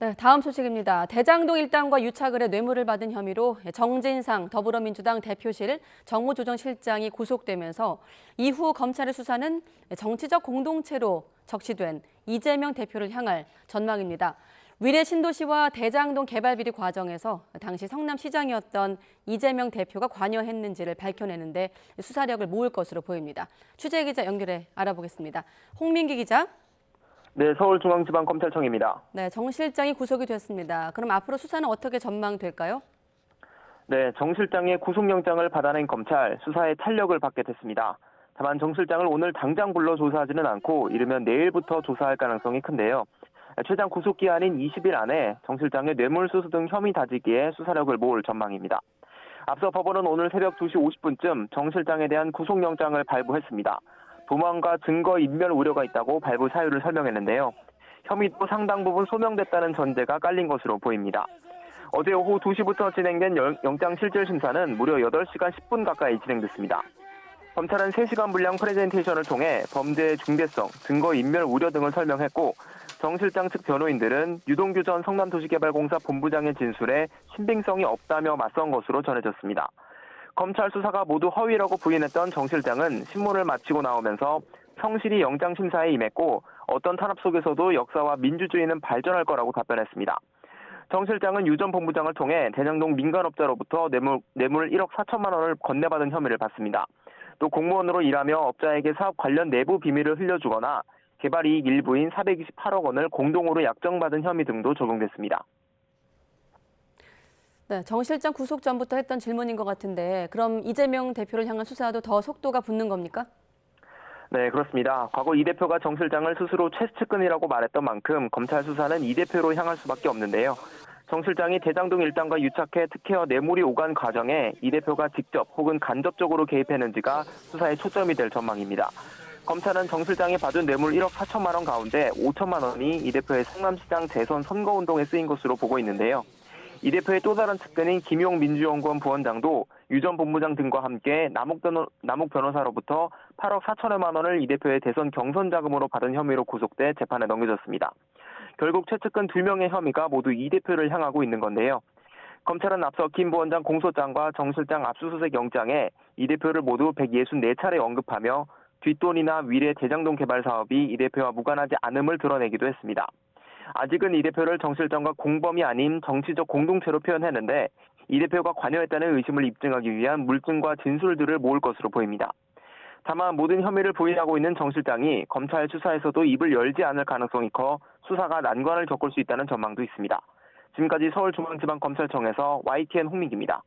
네, 다음 소식입니다. 대장동 일당과 유착을해 뇌물을 받은 혐의로 정진상 더불어민주당 대표실 정무조정실장이 구속되면서 이후 검찰의 수사는 정치적 공동체로 적시된 이재명 대표를 향할 전망입니다. 위례 신도시와 대장동 개발 비리 과정에서 당시 성남시장이었던 이재명 대표가 관여했는지를 밝혀내는데 수사력을 모을 것으로 보입니다. 취재 기자 연결해 알아보겠습니다. 홍민기 기자. 네, 서울중앙지방검찰청입니다. 네, 정 실장이 구속이 됐습니다. 그럼 앞으로 수사는 어떻게 전망될까요? 네, 정 실장의 구속영장을 받아낸 검찰, 수사에 탄력을 받게 됐습니다. 다만 정 실장을 오늘 당장 불러 조사하지는 않고 이르면 내일부터 조사할 가능성이 큰데요. 최장 구속기한인 20일 안에 정 실장의 뇌물수수 등 혐의 다지기에 수사력을 모을 전망입니다. 앞서 법원은 오늘 새벽 2시 50분쯤 정 실장에 대한 구속영장을 발부했습니다. 도망과 증거 인멸 우려가 있다고 발부 사유를 설명했는데요. 혐의도 상당 부분 소명됐다는 전제가 깔린 것으로 보입니다. 어제 오후 2시부터 진행된 영장 실질 심사는 무려 8시간 10분 가까이 진행됐습니다. 검찰은 3시간 분량 프레젠테이션을 통해 범죄의 중대성, 증거 인멸 우려 등을 설명했고 정 실장 측 변호인들은 유동규 전 성남도시개발공사 본부장의 진술에 신빙성이 없다며 맞선 것으로 전해졌습니다. 검찰 수사가 모두 허위라고 부인했던 정 실장은 신문을 마치고 나오면서 성실히 영장 심사에 임했고 어떤 탄압 속에서도 역사와 민주주의는 발전할 거라고 답변했습니다. 정 실장은 유 전 본부장을 통해 대장동 민간업자로부터 뇌물 1억 4천만 원을 건네받은 혐의를 받습니다. 또 공무원으로 일하며 업자에게 사업 관련 내부 비밀을 흘려주거나 개발이익 일부인 428억 원을 공동으로 약정받은 혐의 등도 적용됐습니다. 네, 정 실장 구속 전부터 했던 질문인 것 같은데 그럼 이재명 대표를 향한 수사도 더 속도가 붙는 겁니까? 네, 그렇습니다. 과거 이 대표가 정 실장을 스스로 최측근이라고 말했던 만큼 검찰 수사는 이 대표로 향할 수밖에 없는데요. 정 실장이 대장동 일당과 유착해 특혜와 뇌물이 오간 과정에 이 대표가 직접 혹은 간접적으로 개입했는지가 수사의 초점이 될 전망입니다. 검찰은 정 실장이 받은 뇌물 1억 4천만 원 가운데 5천만 원이 이 대표의 성남시장 재선 선거운동에 쓰인 것으로 보고 있는데요. 이 대표의 또 다른 측근인 김용 민주연구원 부원장도 유 전 본부장 등과 함께 남욱 변호사로부터 8억 4천여만 원을 이 대표의 대선 경선 자금으로 받은 혐의로 구속돼 재판에 넘겨졌습니다. 결국 최측근 2명의 혐의가 모두 이 대표를 향하고 있는 건데요. 검찰은 앞서 김 부원장 공소장과 정 실장 압수수색 영장에 이 대표를 모두 164차례 언급하며 뒷돈이나 위례 대장동 개발 사업이 이 대표와 무관하지 않음을 드러내기도 했습니다. 아직은 이 대표를 정 실장과 공범이 아닌 정치적 공동체로 표현했는데 이 대표가 관여했다는 의심을 입증하기 위한 물증과 진술들을 모을 것으로 보입니다. 다만 모든 혐의를 부인하고 있는 정 실장이 검찰 수사에서도 입을 열지 않을 가능성이 커 수사가 난관을 겪을 수 있다는 전망도 있습니다. 지금까지 서울중앙지방검찰청에서 YTN 홍민기입니다.